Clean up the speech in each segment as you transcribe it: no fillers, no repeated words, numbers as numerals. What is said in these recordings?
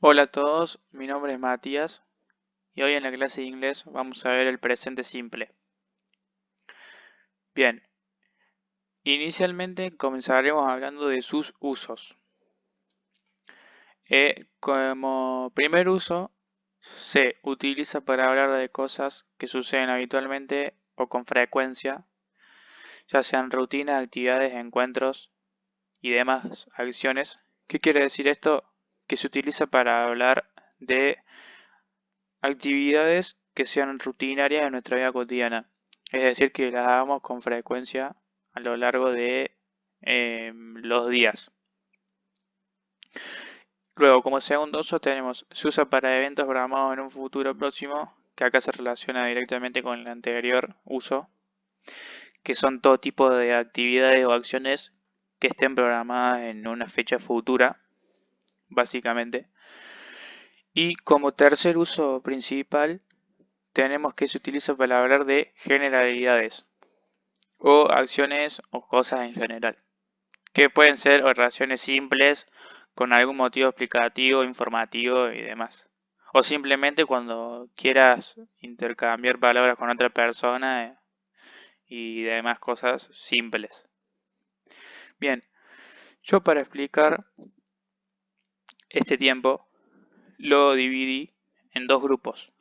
Hola a todos, mi nombre es Matías y hoy en la clase de inglés vamos a ver el presente simple. Bien, inicialmente comenzaremos hablando de sus usos. Como primer uso, se utiliza para hablar de cosas que suceden habitualmente o con frecuencia, ya sean rutinas, actividades, encuentros y demás acciones. ¿Qué quiere decir esto? Que se utiliza para hablar de actividades que sean rutinarias en nuestra vida cotidiana. Es decir, que las hagamos con frecuencia a lo largo de los días. Luego, como segundo uso tenemos, se usa para eventos programados en un futuro próximo, que acá se relaciona directamente con el anterior uso, que son todo tipo de actividades o acciones que estén programadas en una fecha futura, básicamente. Y como tercer uso principal, tenemos que se utiliza para hablar de generalidades o acciones o cosas en general, que pueden ser oraciones simples con algún motivo explicativo, informativo y demás. O simplemente cuando quieras intercambiar palabras con otra persona y demás cosas simples. Bien, yo para explicar este tiempo lo dividí en dos grupos.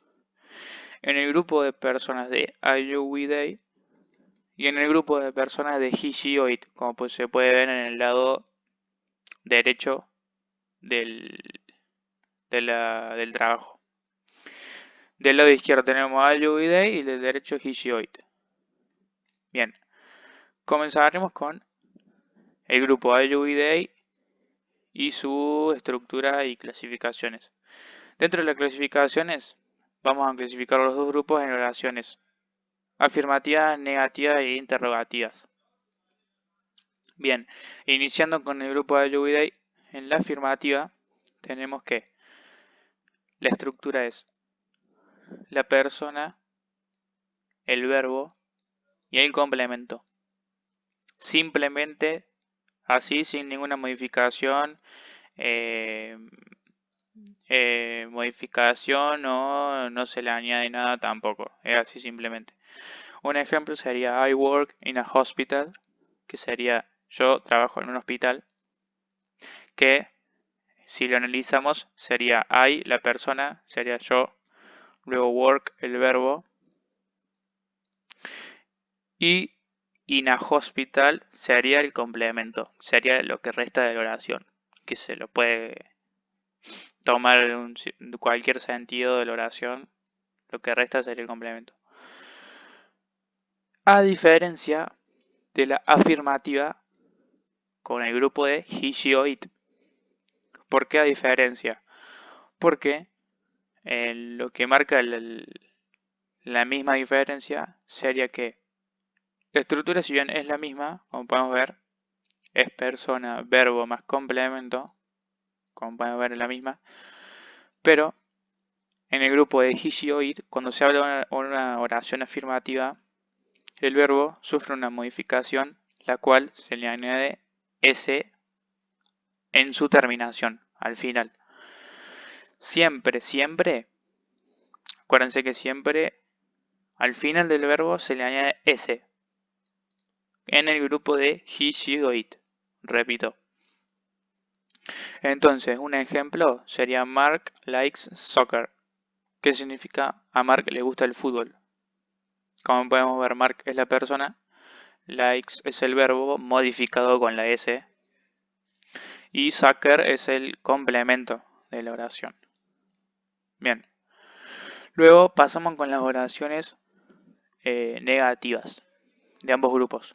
En el grupo de personas de IUWeDay y en el grupo de personas de He, She o It, como pues se puede ver en el lado derecho del, del trabajo. Del lado izquierdo tenemos a Day y del derecho Hishioid. Bien, comenzaremos con el grupo Day y su estructura y clasificaciones. Dentro de las clasificaciones vamos a clasificar los dos grupos en oraciones afirmativas, negativas e interrogativas. Bien, iniciando con el grupo Day, en la afirmativa tenemos que la estructura es la persona, el verbo y el complemento. Simplemente así, sin ninguna modificación, eh, modificación o no se le añade nada tampoco. Es así simplemente. Un ejemplo sería I work in a hospital, que sería yo trabajo en un hospital, que si lo analizamos sería I, la persona, sería yo, luego work, el verbo, y in a hospital sería el complemento, sería lo que resta de la oración, que se lo puede tomar cualquier sentido de la oración, lo que resta sería el complemento. A diferencia de la afirmativa con el grupo de he, she o it. ¿Por qué a diferencia? Porque lo que marca la misma diferencia sería que la estructura, si bien es la misma, como podemos ver, es persona, verbo más complemento, como podemos ver es la misma, pero en el grupo de he, she o it, cuando se habla de una oración afirmativa, el verbo sufre una modificación, la cual se le añade s en su terminación, al final. Siempre, siempre, acuérdense que siempre al final del verbo se le añade s en el grupo de he, she o it. Repito. Entonces, un ejemplo sería Mark likes soccer, que significa a Mark le gusta el fútbol. Como podemos ver, Mark es la persona, likes es el verbo modificado con la s y soccer es el complemento de la oración. Bien, luego pasamos con las oraciones negativas de ambos grupos.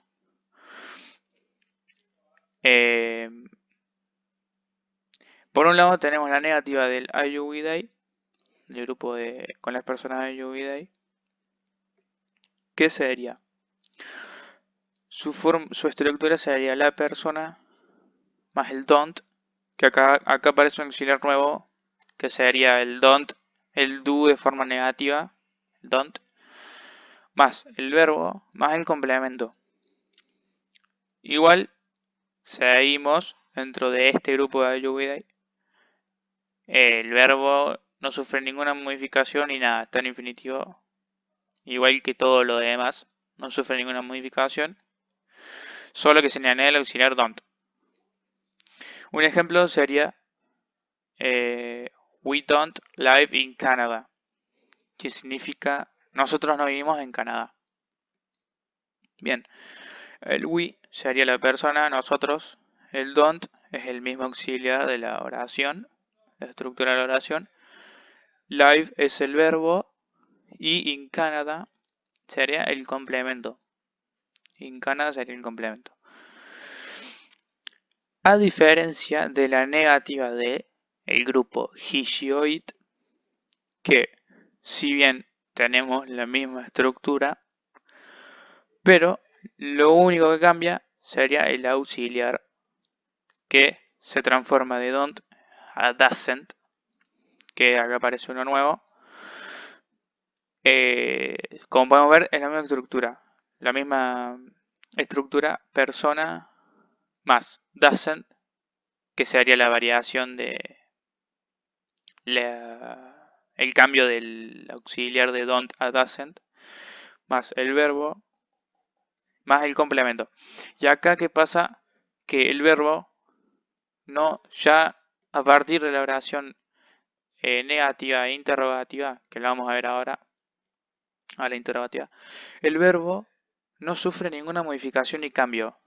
Eh, por un lado tenemos la negativa del IUWeDay, el grupo con las personas de IUWeDay, que sería su estructura sería la persona más el don't, que acá aparece un auxiliar nuevo, que sería el don't, el do de forma negativa, el don't, más el verbo, más el complemento. Igual seguimos dentro de este grupo de IUWeDay El verbo no sufre ninguna modificación ni nada, está en infinitivo, igual que todo lo demás, no sufre ninguna modificación, solo que se le añade el auxiliar don't. Un ejemplo sería We don't live in Canada, que significa nosotros no vivimos en Canadá. Bien, el we sería la persona, nosotros, el don't es el mismo auxiliar de la oración, la estructura de la oración, live es el verbo y in Canada sería el complemento. In Canada sería el complemento. A diferencia de la negativa de el grupo he, she o it, que si bien tenemos la misma estructura, pero lo único que cambia sería el auxiliar, que se transforma de don't a doesn't, que acá aparece uno nuevo. Como podemos ver, es la misma estructura persona más doesn't, que sería la variación de el cambio del auxiliar de don't a doesn't, más el verbo, más el complemento. Y acá, ¿qué pasa? Que el verbo no, ya a partir de la oración negativa e interrogativa, que la vamos a ver ahora, a la interrogativa, el verbo no sufre ninguna modificación ni cambio,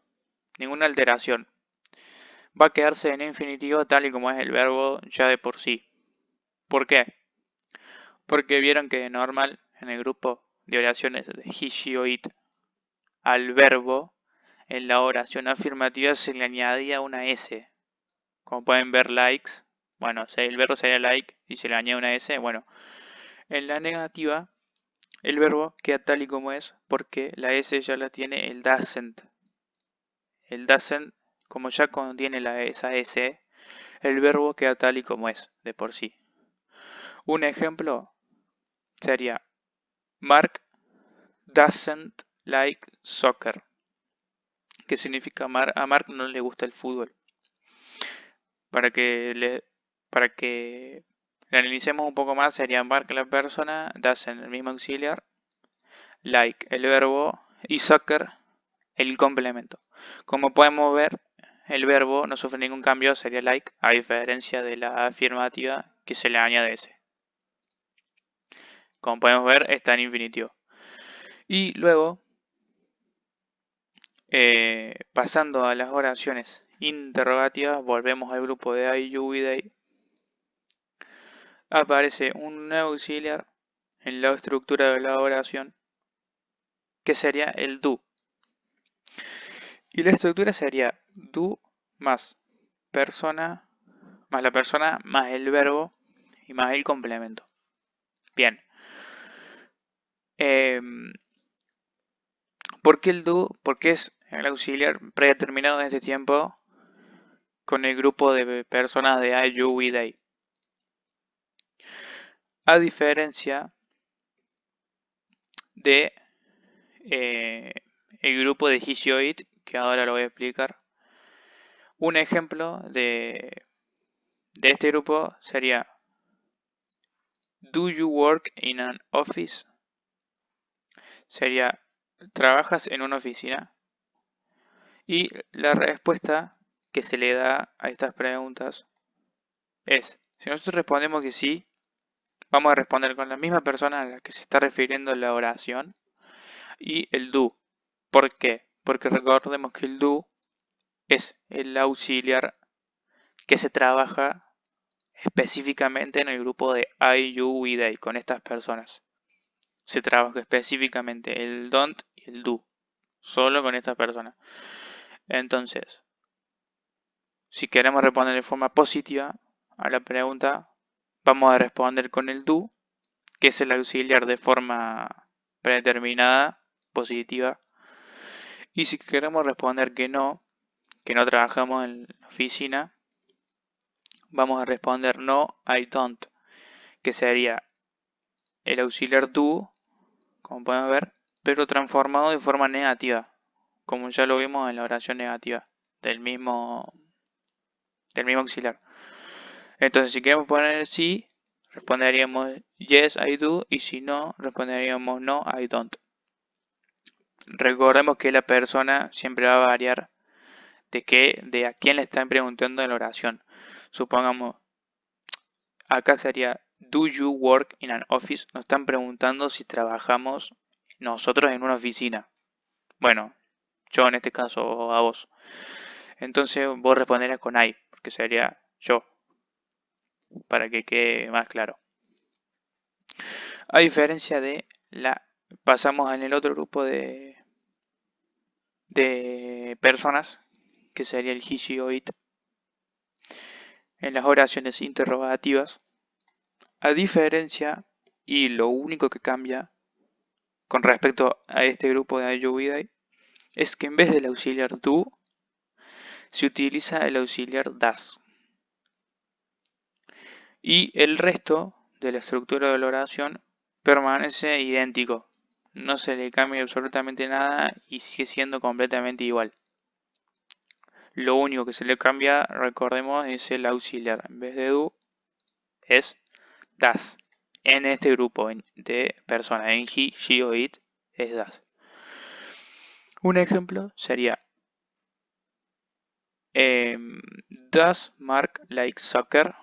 ninguna alteración. Va a quedarse en infinitivo tal y como es el verbo ya de por sí. ¿Por qué? Porque vieron que de normal en el grupo de oraciones de he, she o it, al verbo en la oración afirmativa se le añadía una S. Como pueden ver, likes, bueno, el verbo sería like y se le añade una S. Bueno, en la negativa el verbo queda tal y como es porque la S ya la tiene el doesn't. El doesn't, como ya contiene esa S, el verbo queda tal y como es de por sí. Un ejemplo sería Mark doesn't like soccer, que significa a Mark no le gusta el fútbol. Para que le analicemos un poco más, sería Mark la persona, doesn't el mismo auxiliar, like el verbo y soccer el complemento. Como podemos ver, el verbo no sufre ningún cambio, sería like, a diferencia de la afirmativa que se le añade ese. Como podemos ver, está en infinitivo. Y luego, pasando a las oraciones interrogativas, volvemos al grupo de I, you y they. Aparece un nuevo auxiliar en la estructura de la oración, que sería el do. Y la estructura sería do más persona, más la persona, más el verbo y más el complemento. Bien. ¿Por qué el do? Porque es el auxiliar predeterminado en este tiempo con el grupo de personas de I, you y they. A diferencia de el grupo de he, she o it, que ahora lo voy a explicar. Un ejemplo de este grupo sería Do you work in an office? Sería ¿trabajas en una oficina? Y la respuesta que se le da a estas preguntas es, si nosotros respondemos que sí, vamos a responder con la misma persona a la que se está refiriendo la oración y el do. ¿Por qué? Porque recordemos que el do es el auxiliar que se trabaja específicamente en el grupo de I, you y they, con estas personas. Se trabaja específicamente el don't y el do, solo con estas personas. Entonces, si queremos responder de forma positiva a la pregunta, vamos a responder con el do, que es el auxiliar de forma predeterminada, positiva. Y si queremos responder que no trabajamos en la oficina, vamos a responder no, I don't, que sería el auxiliar do, como podemos ver, pero transformado de forma negativa, como ya lo vimos en la oración negativa del mismo auxiliar. Entonces, si queremos poner sí, responderíamos yes, I do, y si no, responderíamos no, I don't. Recordemos que la persona siempre va a variar de a quién le están preguntando en la oración. Supongamos, acá sería do you work in an office? Nos están preguntando si trabajamos nosotros en una oficina. Bueno, yo en este caso a vos. Entonces vos responderías con I, porque sería yo, para que quede más claro. A diferencia de la, pasamos en el otro grupo de personas, que sería el he, she o it, en las oraciones interrogativas. A diferencia, y lo único que cambia con respecto a este grupo de I, you, we, they, es que en vez del auxiliar do, se utiliza el auxiliar das. Y el resto de la estructura de la oración permanece idéntico. No se le cambia absolutamente nada y sigue siendo completamente igual. Lo único que se le cambia, recordemos, es el auxiliar. En vez de do, es das. En este grupo de personas, en he, she o it, es das. Un ejemplo sería does Mark like soccer?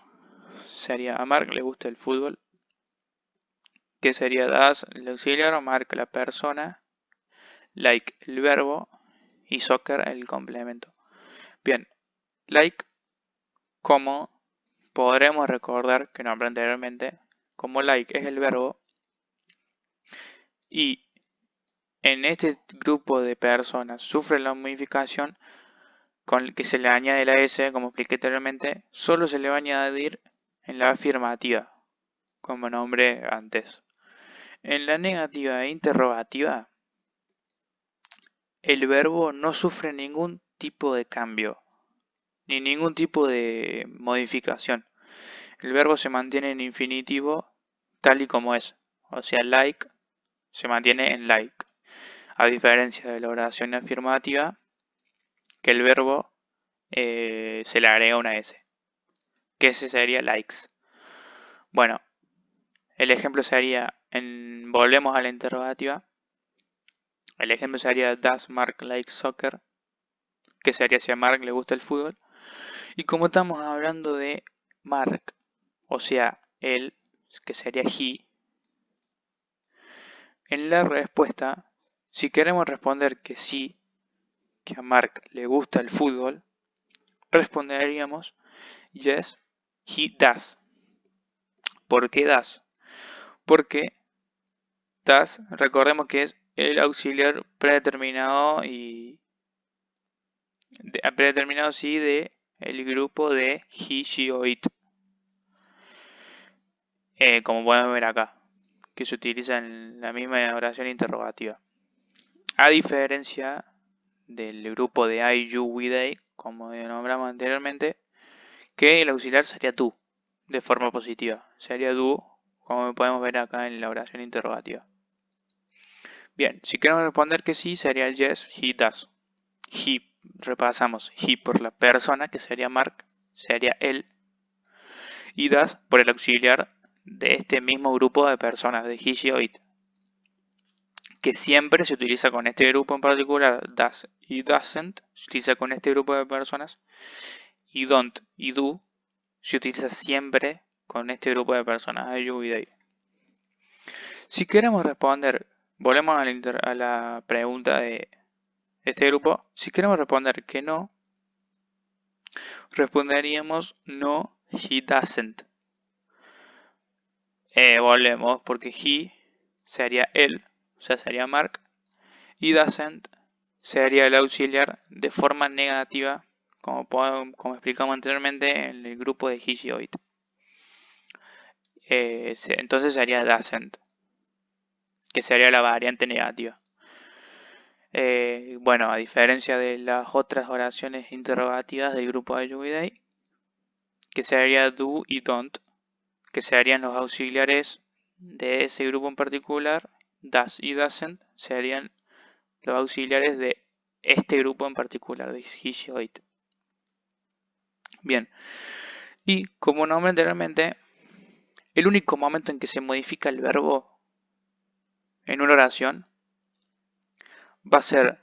Sería a Mark le gusta el fútbol. Que sería does el auxiliar, Mark la persona, like el verbo y soccer el complemento. Bien, like, como podremos recordar que nombré anteriormente, como like es el verbo y en este grupo de personas sufre la modificación con que se le añade la S, como expliqué anteriormente, solo se le va a añadir en la afirmativa, como nombré antes. En la negativa e interrogativa, el verbo no sufre ningún tipo de cambio, ni ningún tipo de modificación. El verbo se mantiene en infinitivo tal y como es. O sea, like se mantiene en like. A diferencia de la oración afirmativa, que el verbo se le agrega una S. Que ese sería likes. Bueno, el ejemplo sería, volvemos a la interrogativa. El ejemplo sería does Mark like soccer? Que sería si a Mark le gusta el fútbol. Y como estamos hablando de Mark, o sea, él, que sería he, en la respuesta, si queremos responder que sí, que a Mark le gusta el fútbol, responderíamos yes, he does. ¿Por qué does? Porque does, recordemos que es el auxiliar predeterminado y predeterminado sí de el grupo de he, she o it. Como podemos ver acá, que se utiliza en la misma oración interrogativa. A diferencia del grupo de I, you, we, they, como nombramos anteriormente, que el auxiliar sería tú, de forma positiva. Sería do, como podemos ver acá en la oración interrogativa. Bien, si queremos responder que sí, sería yes, he does. He, repasamos, he por la persona, que sería Mark, sería él, y does por el auxiliar de este mismo grupo de personas, de he, she o it, que siempre se utiliza con este grupo en particular, does y doesn't, se utiliza con este grupo de personas, y don't y do se utiliza siempre con este grupo de personas, I, you y they. Si queremos responder, volvemos a la pregunta de este grupo, si queremos responder que no, responderíamos no, he doesn't. Volvemos porque he sería él, o sea, sería Mark, y doesn't sería el auxiliar de forma negativa, como explicamos anteriormente en el grupo de he, she o it. Entonces sería doesn't, que sería la variante negativa. Bueno, a diferencia de las otras oraciones interrogativas del grupo I, you y they, que sería do y don't, que serían los auxiliares de ese grupo en particular, does y doesn't serían los auxiliares de este grupo en particular, de he, she o it. Bien, Y como nombré anteriormente, el único momento en que se modifica el verbo en una oración va a ser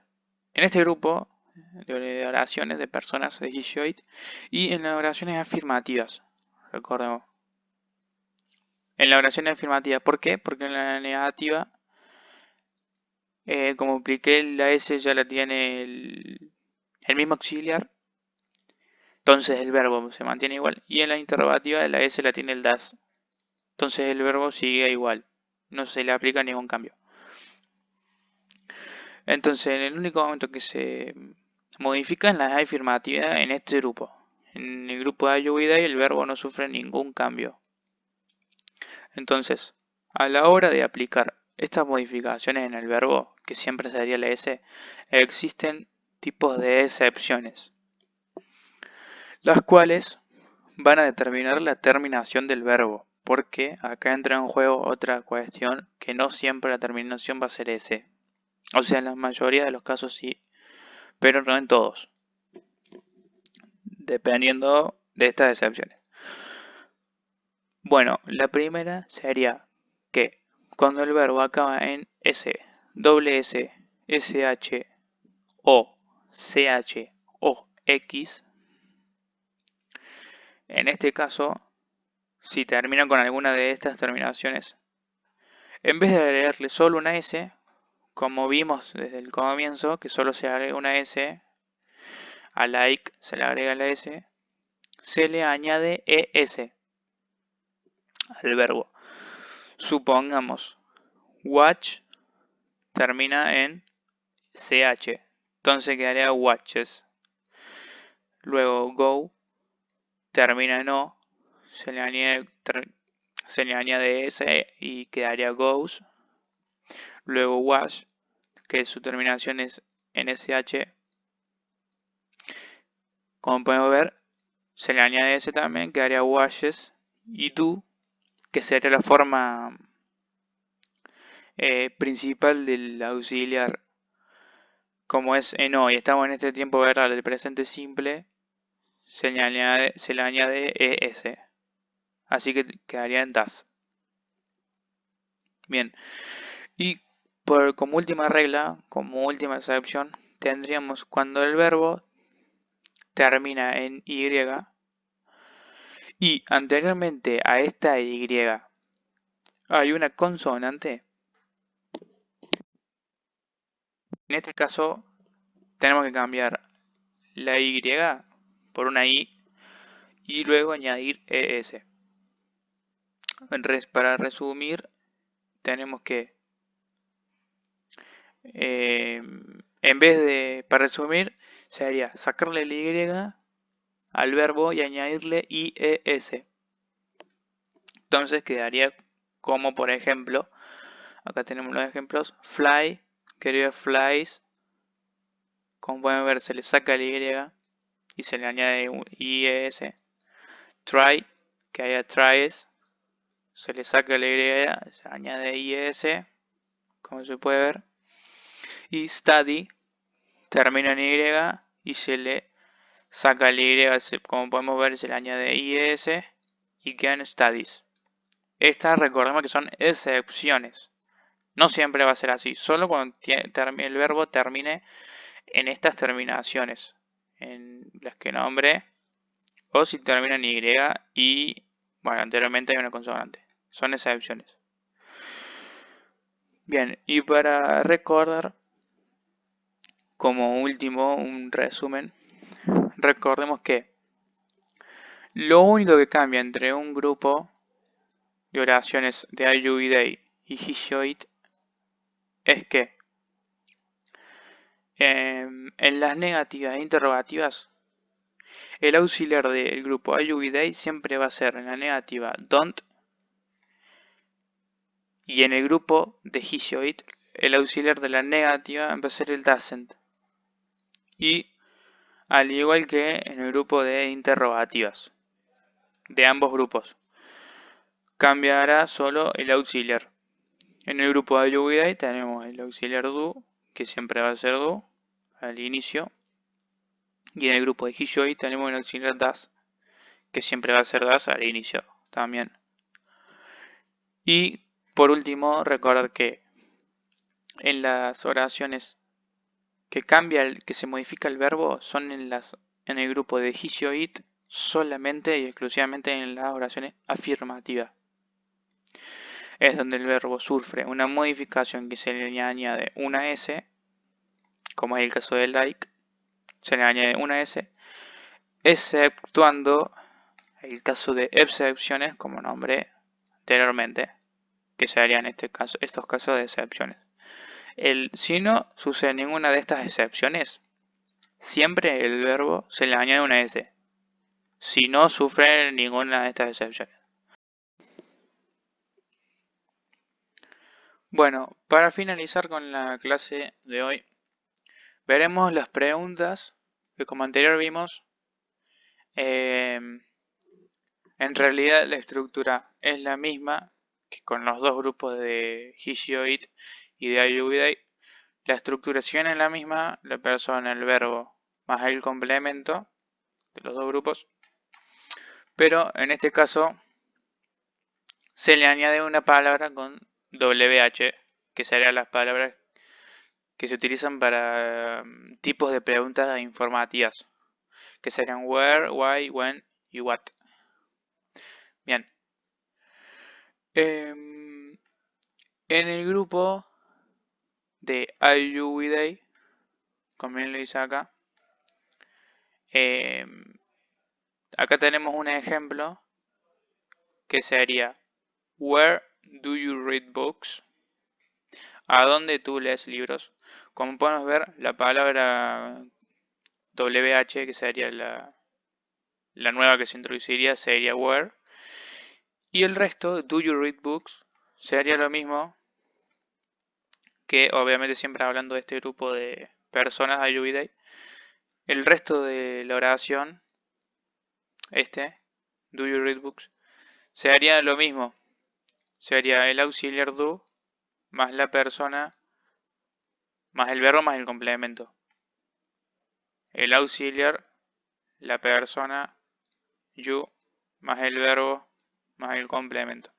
en este grupo de oraciones de personas de Hesiod y en las oraciones afirmativas. Recordemos. En la oración afirmativa. ¿Por qué? Porque en la negativa, como expliqué, la S ya la tiene el mismo auxiliar. Entonces el verbo se mantiene igual. Y en la interrogativa la S la tiene el das. Entonces el verbo sigue igual. No se le aplica ningún cambio. Entonces en el único momento que se modifica en la afirmativa en este grupo. En el grupo de ayuda el verbo no sufre ningún cambio. Entonces, a la hora de aplicar estas modificaciones en el verbo, que siempre sería la S, existen tipos de excepciones, las cuales van a determinar la terminación del verbo, porque acá entra en juego otra cuestión que no siempre la terminación va a ser S. O sea, en la mayoría de los casos sí, pero no en todos, dependiendo de estas excepciones. Bueno, la primera sería que cuando el verbo acaba en S, doble S, SH o CH o X, en este caso, si termina con alguna de estas terminaciones, en vez de agregarle solo una S, como vimos desde el comienzo, que solo se agrega una S, a like se le agrega la S, se le añade ES al verbo. Supongamos, watch termina en CH, entonces quedaría watches. Luego go termina en O, se le añade S y quedaría goes. Luego wash, que su terminación es en SH, como podemos ver, se le añade S también, quedaría washes. Y do, que sería la forma principal del auxiliar. Como es en O y estamos en este tiempo verbal del presente simple, se le añade ES. Así que quedaría en das. Bien. Y como última regla, como última excepción, tendríamos cuando el verbo termina en y anteriormente a esta Y hay una consonante. En este caso tenemos que cambiar la Y por una I y luego añadir ES. Para resumir, tenemos que, en vez de, para resumir, sería sacarle la Y al verbo y añadirle IES. Entonces quedaría como, por ejemplo, acá tenemos los ejemplos, fly, querido flies, como pueden ver se le saca la Y y se le añade un IES. Try, que haya tries, se le saca la Y, se añade IES, como se puede ver. Y study, termina en Y y se le saca la Y, como podemos ver se le añade IES y quedan studies. Estas recordemos que son excepciones. No siempre va a ser así, solo cuando el verbo termine en estas terminaciones, en las que nombré, o si termina en Y y, bueno, anteriormente hay una consonante. Son excepciones. Bien, y para recordar, como último, un resumen, recordemos que lo único que cambia entre un grupo de oraciones de Ayuidei y Hishioid es que en las negativas e interrogativas el auxiliar del grupo Ayuidei siempre va a ser en la negativa don't y en el grupo de Hishioid el auxiliar de la negativa va a ser el doesn't. Y al igual que en el grupo de interrogativas de ambos grupos, cambiará solo el auxiliar. En el grupo de Ayuidei tenemos el auxiliar do, que siempre va a ser do al inicio. Y en el grupo de Hishoi tenemos el auxiliar das, que siempre va a ser does al inicio también. Y por último, recordar que en las oraciones que que se modifica el verbo son en el grupo de his o it solamente y exclusivamente en las oraciones afirmativas. Es donde el verbo sufre una modificación que se le añade una S, como es el caso de like, se le añade una S, exceptuando el caso de excepciones, como nombré anteriormente, que serían estos casos de excepciones. Si no sucede ninguna de estas excepciones, siempre el verbo se le añade una S, si no sufre ninguna de estas excepciones. Bueno, para finalizar con la clase de hoy, veremos las preguntas que como anterior vimos, en realidad la estructura es la misma que con los dos grupos de his o it y de are you with I. La estructuración es la misma, la persona, el verbo, más el complemento de los dos grupos, pero en este caso se le añade una palabra con WH, que serían las palabras que se utilizan para tipos de preguntas informativas, que serían where, why, when y what. Bien. En el grupo de Are You With I, como bien lo dice acá, acá tenemos un ejemplo que sería Where do you read books? ¿A dónde tú lees libros? Como podemos ver, la palabra WH, que sería la nueva que se introduciría, sería where. Y el resto, do you read books, sería lo mismo, que obviamente siempre hablando de este grupo de personas Are You With I. El resto de la oración, do you read books, se haría lo mismo. Sería el auxiliar do más la persona más el verbo más el complemento. El auxiliar, la persona, you, más el verbo más el complemento.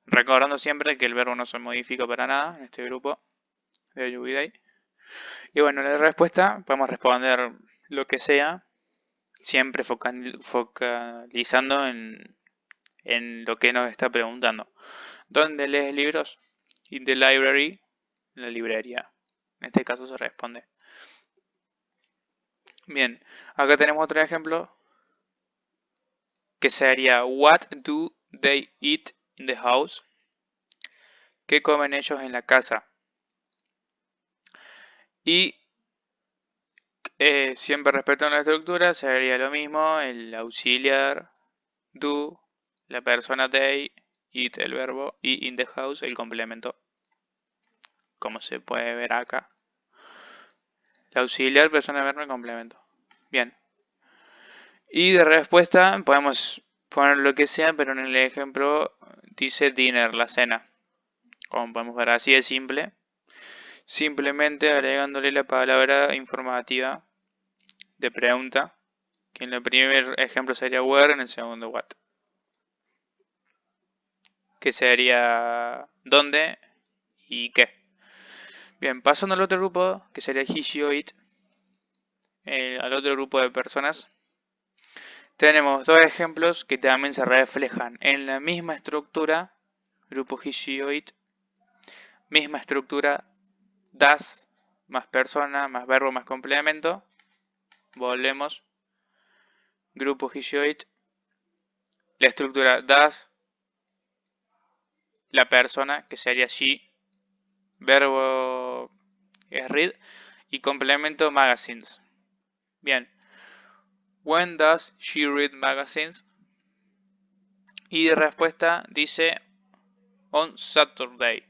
Recordando siempre que el verbo no se modifica para nada en este grupo de you with I. Y bueno, la respuesta podemos responder lo que sea, siempre focalizando en lo que nos está preguntando. ¿Dónde lees libros? In the library, en la librería. En este caso se responde. Bien, acá tenemos otro ejemplo que sería What do they eat in the house? ¿Qué comen ellos en la casa? Y siempre respetando la estructura sería lo mismo, el auxiliar do, la persona they, eat el verbo y in the house el complemento, como se puede ver acá. El auxiliar, persona, verbo y complemento. Bien. Y de respuesta podemos poner lo que sea, pero en el ejemplo dice dinner, la cena. Como podemos ver, así de simple. Simplemente agregándole la palabra informativa de pregunta, que en el primer ejemplo sería where, en el segundo what. Que sería dónde y qué. Bien, pasando al otro grupo, que sería his o it, al otro grupo de personas, tenemos dos ejemplos que también se reflejan en la misma estructura, grupo his o it, misma estructura, das, más persona, más verbo, más complemento. Volvemos, grupo his o it, la estructura das, la persona, que sería she, verbo es read, y complemento magazines. Bien, when does she read magazines? Y de respuesta dice on Saturday,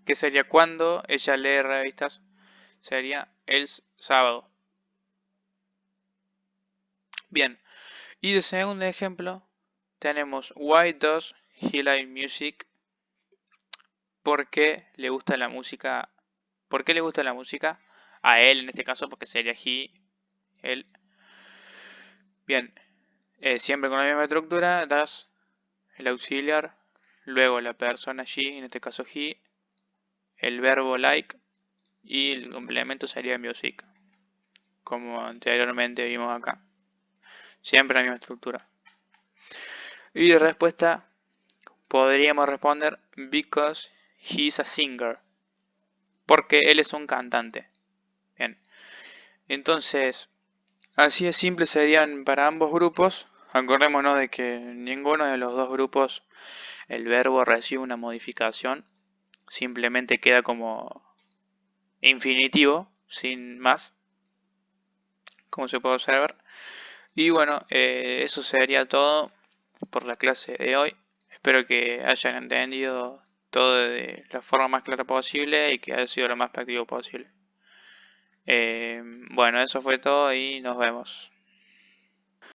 que sería cuando ella lee revistas, sería el sábado. Bien, y de segundo ejemplo tenemos why does he like music? ¿Por qué le gusta la música? ¿Por qué le gusta la música? A él en este caso, porque sería he, él. Bien, Siempre con la misma estructura, das el auxiliar, luego la persona she, en este caso he, el verbo like y el complemento sería music, como anteriormente vimos acá. Siempre la misma estructura. Y de respuesta podríamos responder because he's a singer, porque él es un cantante. Bien, entonces así de simple serían para ambos grupos. Acordémonos de que ninguno de los dos grupos el verbo recibe una modificación, simplemente queda como infinitivo, sin más, como se puede observar. Y bueno, eso sería todo por la clase de hoy. Espero que hayan entendido todo de la forma más clara posible y que haya sido lo más práctico posible. Bueno, eso fue todo y nos vemos.